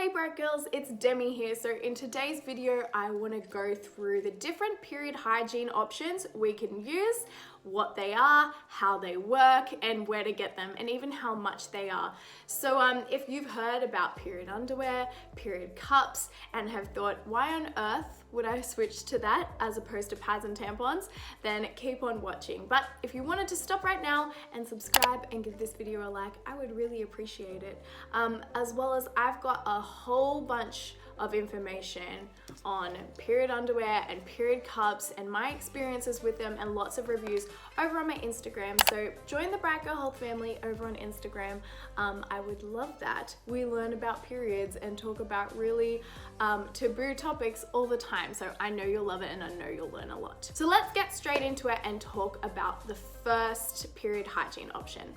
Hey Bright Girls, it's Demi here. So in today's video, I want to go through the different period hygiene options we can use, what they are, how they work, and where to get them, and even how much they are. So if you've heard about period underwear, period cups, and have thought, why on earth would I switch to that as opposed to pads and tampons, then keep on watching. But if you wanted to stop right now and subscribe and give this video a like, I would really appreciate it. As well as I've got a whole bunch of information on period underwear and period cups and my experiences with them and lots of reviews over on my Instagram. So join the Bright Girl Health family over on Instagram. I would love that. We learn about periods and talk about really taboo topics all the time. So I know you'll love it and I know you'll learn a lot. So let's get straight into it and talk about the first period hygiene option.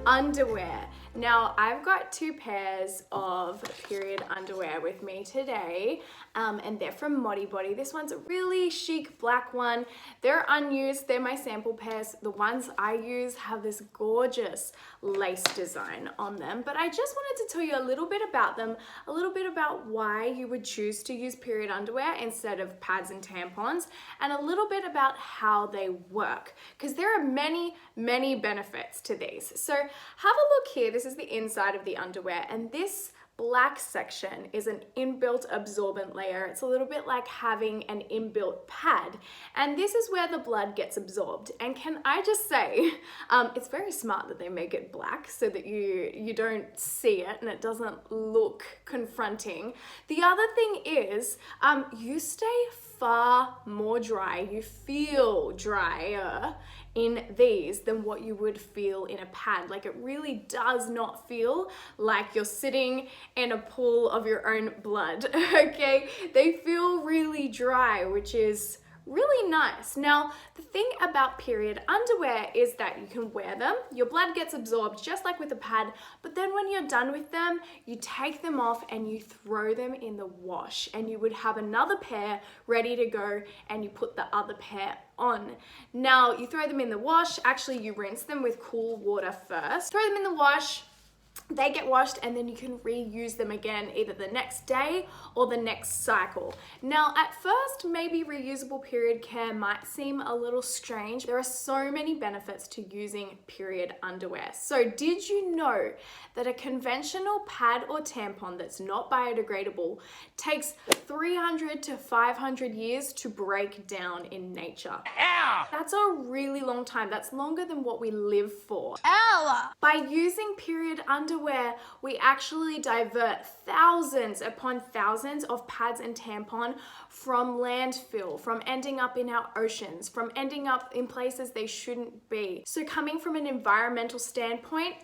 Underwear. Now I've got two pairs of period underwear with me today, and they're from MODIBODI. This one's a really chic black one. They're unused, they're my sample pairs. The ones I use have this gorgeous lace design on them, but I just wanted to tell you a little bit about them, a little bit about why you would choose to use period underwear instead of pads and tampons, and a little bit about how they work, because there are many benefits to these. So have a look here. This is the inside of the underwear, and this black section is an inbuilt absorbent layer. It's a little bit like having an inbuilt pad, and this is where the blood gets absorbed. And can I just say, it's very smart that they make it black so that you don't see it and it doesn't look confronting. The other thing is, you stay far more dry. You feel drier in these than what you would feel in a pad. Like, it really does not feel like you're sitting in a pool of your own blood, okay? They feel really dry, which is really nice. Now, the thing about period underwear is that you can wear them, your blood gets absorbed just like with a pad, but then when you're done with them, you take them off and you throw them in the wash, and you would have another pair ready to go and you put the other pair on. Now, you throw them in the wash, actually you rinse them with cool water first, throw them in the wash, they get washed, and then you can reuse them again either the next day or the next cycle. Now, at first, maybe reusable period care might seem a little strange. There are so many benefits to using period underwear. So did you know that a conventional pad or tampon that's not biodegradable takes 300 to 500 years to break down in nature? Ow! That's a really long time. That's longer than what we live for. Ow! By using period underwear, we actually divert thousands upon thousands of pads and tampon from landfill, from ending up in our oceans, from ending up in places they shouldn't be. So coming from an environmental standpoint,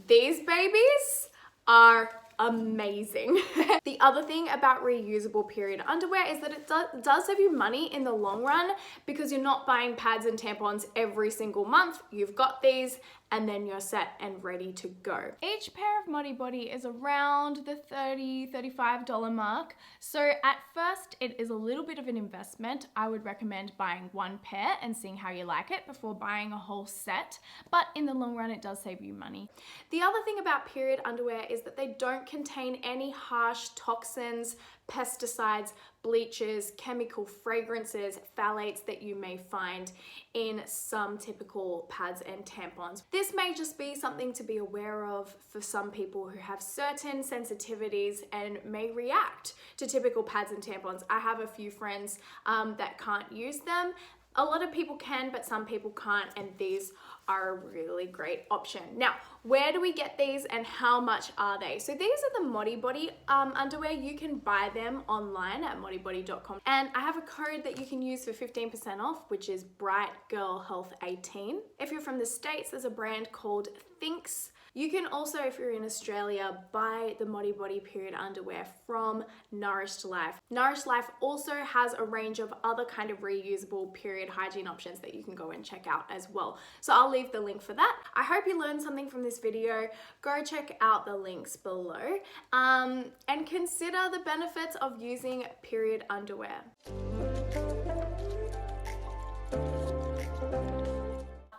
these babies are amazing. The other thing about reusable period underwear is that it does save you money in the long run, because you're not buying pads and tampons every single month. You've got these and then you're set and ready to go. Each pair of MODIBODI is around the $30, $35 mark. So at first it is a little bit of an investment. I would recommend buying one pair and seeing how you like it before buying a whole set. But in the long run, it does save you money. The other thing about period underwear is that they don't contain any harsh toxins, pesticides, bleaches, chemical fragrances, phthalates that you may find in some typical pads and tampons. This may just be something to be aware of for some people who have certain sensitivities and may react to typical pads and tampons. I have a few friends that can't use them. A lot of people can, but some people can't, and these are a really great option. Now, where do we get these and how much are they? So these are the MODIBODI underwear. You can buy them online at modibodi.com, and I have a code that you can use for 15% off, which is Bright Girl Health 18. If you're from the States, there's a brand called Thinx. You can also, if you're in Australia, buy the MODIBODI period underwear from Nourished Life. Nourished Life also has a range of other kind of reusable period hygiene options that you can go and check out as well. So I'll leave the link for that. I hope you learned something from this video. Go check out the links below and consider the benefits of using period underwear.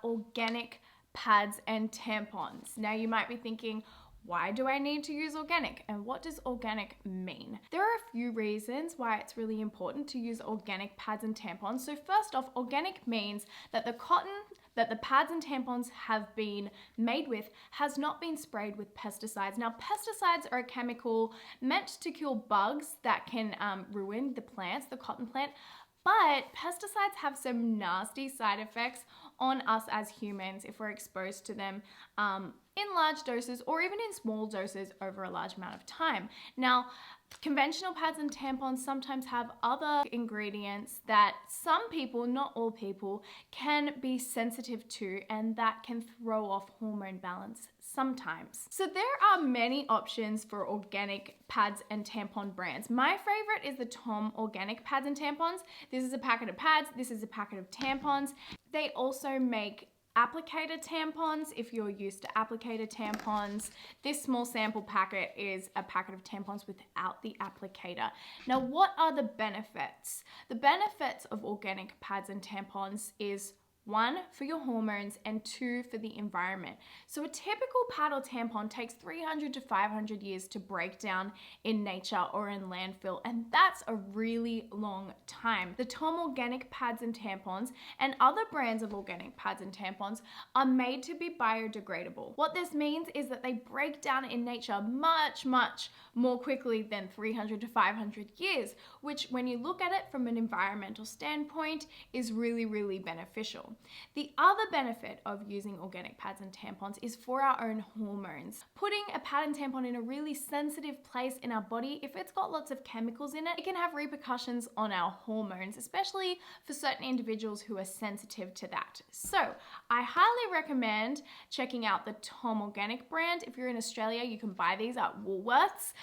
Organic pads and tampons. Now you might be thinking, why do I need to use organic? And what does organic mean? There are a few reasons why it's really important to use organic pads and tampons. So first off, organic means that the cotton that the pads and tampons have been made with has not been sprayed with pesticides. Now, pesticides are a chemical meant to kill bugs that can ruin the plants, the cotton plant, but pesticides have some nasty side effects on us as humans if we're exposed to them in large doses or even in small doses over a large amount of time. Now, conventional pads and tampons sometimes have other ingredients that some people, not all people, can be sensitive to, and that can throw off hormone balance sometimes. So there are many options for organic pads and tampon brands. My favorite is the Tom Organic Pads and Tampons. This is a packet of pads, this is a packet of tampons. They also make applicator tampons if you're used to applicator tampons. This small sample packet is a packet of tampons without the applicator. Now, what are the benefits? The benefits of organic pads and tampons is 1, for your hormones, and 2, for the environment. So a typical pad or tampon takes 300 to 500 years to break down in nature or in landfill, and that's a really long time. The Tom Organic Pads and Tampons and other brands of organic pads and tampons are made to be biodegradable. What this means is that they break down in nature much, much more quickly than 300 to 500 years, which when you look at it from an environmental standpoint is really, really beneficial. The other benefit of using organic pads and tampons is for our own hormones. Putting a pad and tampon in a really sensitive place in our body, if it's got lots of chemicals in it, it can have repercussions on our hormones, especially for certain individuals who are sensitive to that. So I highly recommend checking out the Tom Organic brand. If you're in Australia, you can buy these at Woolworths.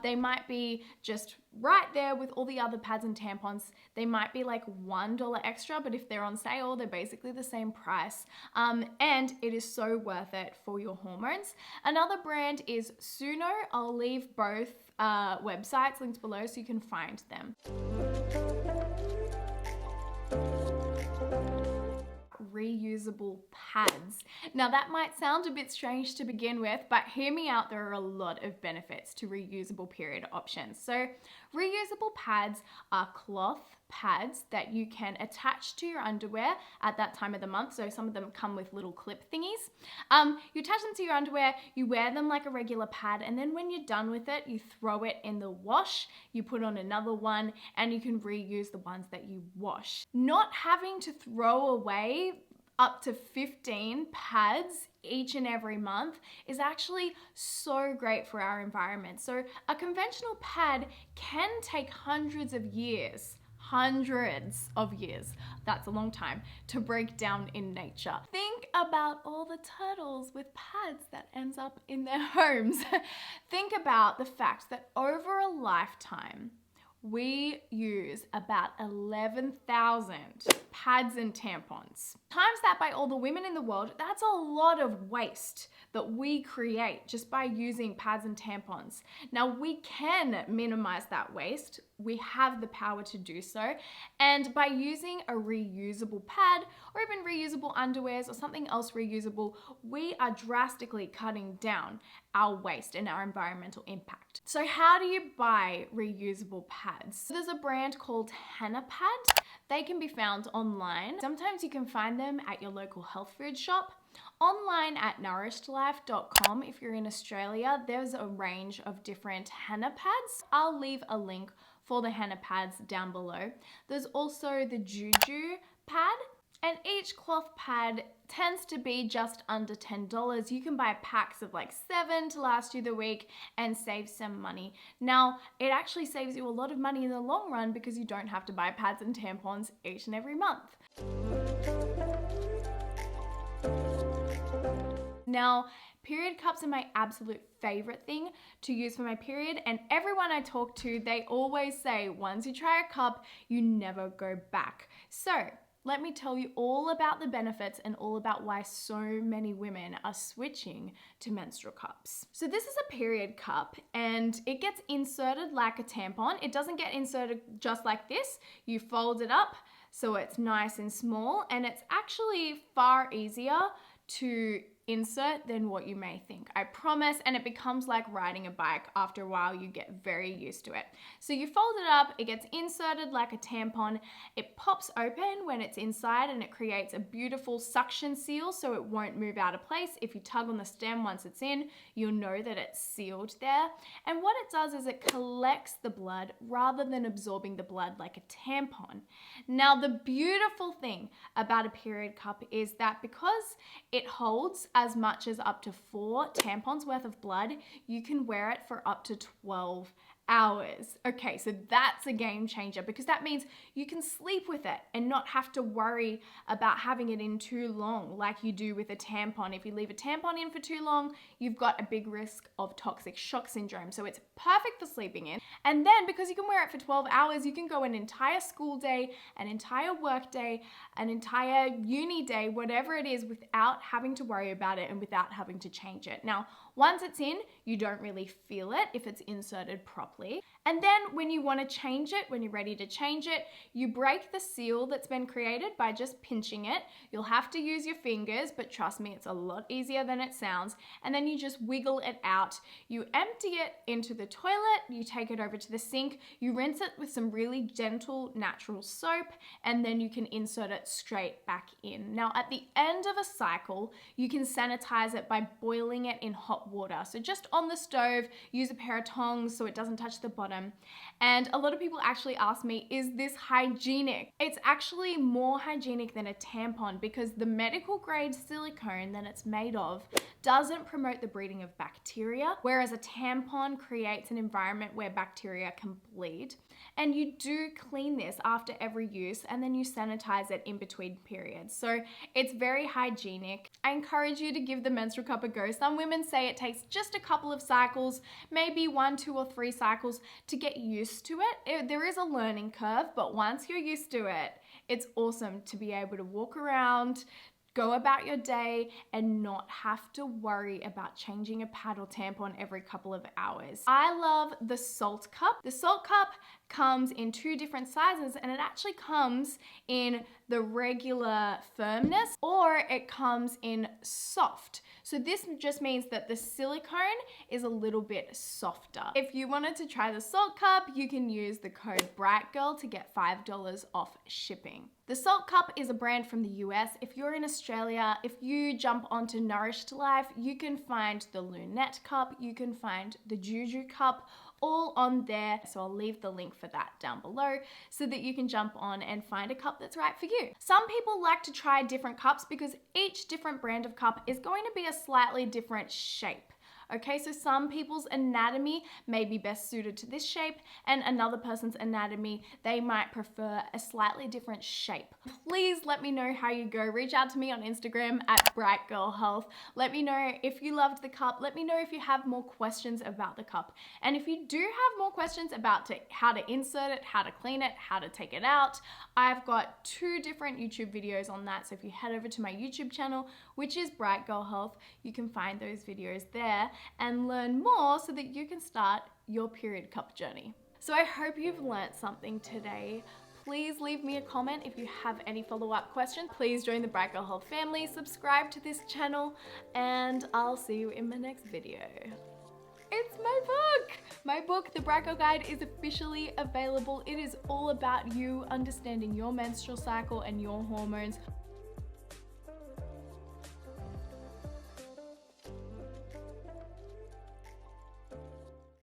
They might be just right there with all the other pads and tampons. They might be like $1 extra, but if they're on sale, they're basically the same price. And it is so worth it for your hormones. Another brand is Suno. I'll leave both websites linked below so you can find them. Reusable pads. Now that might sound a bit strange to begin with, but hear me out, there are a lot of benefits to reusable period options. So reusable pads are cloth pads that you can attach to your underwear at that time of the month. So some of them come with little clip thingies. You attach them to your underwear, you wear them like a regular pad, and then when you're done with it, you throw it in the wash, you put on another one, and you can reuse the ones that you wash. Not having to throw away up to 15 pads each and every month is actually so great for our environment. So a conventional pad can take hundreds of years, that's a long time, to break down in nature. Think about all the turtles with pads that ends up in their homes. Think about the fact that over a lifetime, we use about 11,000 pads and tampons. Times that by all the women in the world, that's a lot of waste that we create just by using pads and tampons. Now we can minimize that waste. We have the power to do so. And by using a reusable pad or even reusable underwears or something else reusable, we are drastically cutting down our waste and our environmental impact. So how do you buy reusable pads? There's a brand called Henna Pad. They can be found online. Sometimes you can find them at your local health food shop. Online at nourishedlife.com. If you're in Australia, there's a range of different henna pads. I'll leave a link for the henna pads down below. There's also the Juju pad, and each cloth pad tends to be just under $10. You can buy packs of like 7 to last you the week and save some money. Now, it actually saves you a lot of money in the long run because you don't have to buy pads and tampons each and every month. Now, period cups are my absolute favorite thing to use for my period, and everyone I talk to, they always say once you try a cup, you never go back. So let me tell you all about the benefits and all about why so many women are switching to menstrual cups. So this is a period cup and it gets inserted like a tampon. It doesn't get inserted just like this. You fold it up so it's nice and small, and it's actually far easier to insert than what you may think. I promise. And it becomes like riding a bike. After a while, you get very used to it. So you fold it up, it gets inserted like a tampon. It pops open when it's inside and it creates a beautiful suction seal so it won't move out of place. If you tug on the stem once it's in, you'll know that it's sealed there. And what it does is it collects the blood rather than absorbing the blood like a tampon. Now, the beautiful thing about a period cup is that because it holds as much as up to 4 tampons worth of blood, you can wear it for up to 12 hours. Okay, so that's a game changer because that means you can sleep with it and not have to worry about having it in too long like you do with a tampon. If you leave a tampon in for too long, you've got a big risk of toxic shock syndrome. So it's perfect for sleeping in. And then because you can wear it for 12 hours, you can go an entire school day, an entire work day, an entire uni day, whatever it is, without having to worry about it and without having to change it. Now, once it's in, you don't really feel it if it's inserted properly. And then when you want to change it, when you're ready to change it, you break the seal that's been created by just pinching it. You'll have to use your fingers, but trust me, it's a lot easier than it sounds. And then you just wiggle it out. You empty it into the toilet, you take it over to the sink, you rinse it with some really gentle natural soap, and then you can insert it straight back in. Now, at the end of a cycle, you can sanitize it by boiling it in hot water. So just on the stove, use a pair of tongs so it doesn't touch the bottom. And a lot of people actually ask me, is this hygienic? It's actually more hygienic than a tampon because the medical grade silicone that it's made of doesn't promote the breeding of bacteria, whereas a tampon creates an environment where bacteria can bleed. And you do clean this after every use and then you sanitize it in between periods. So it's very hygienic. I encourage you to give the menstrual cup a go. Some women say it takes just a couple of cycles, maybe 1, 2, or 3 cycles to get used to it. There is a learning curve, but once you're used to it, it's awesome to be able to walk around, go about your day and not have to worry about changing a pad or tampon every couple of hours. I love the SAALT cup. The SAALT cup comes in 2 different sizes and it actually comes in the regular firmness or it comes in soft. So this just means that the silicone is a little bit softer. If you wanted to try the SAALT cup, you can use the code BRIGHTGIRL to get $5 off shipping. The SAALT cup is a brand from the US. If you're in Australia, if you jump onto Nourished Life, you can find the Lunette cup, you can find the Juju cup, all on there. So I'll leave the link for that down below so that you can jump on and find a cup that's right for you. Some people like to try different cups because each different brand of cup is going to be a slightly different shape. Okay, so some people's anatomy may be best suited to this shape and another person's anatomy, they might prefer a slightly different shape. Please let me know how you go. Reach out to me on Instagram at brightgirlhealth. Let me know if you loved the cup. Let me know if you have more questions about the cup. And if you do have more questions about how to insert it, how to clean it, how to take it out, I've got 2 different YouTube videos on that. So if you head over to my YouTube channel, which is Bright Girl Health, you can find those videos there and learn more so that you can start your period cup journey. So I hope you've learnt something today. Please leave me a comment if you have any follow-up questions. Please join the Bright Girl Health family, subscribe to this channel, and I'll see you in my next video. It's my book! My book, The Bright Girl Guide, is officially available. It is all about you understanding your menstrual cycle and your hormones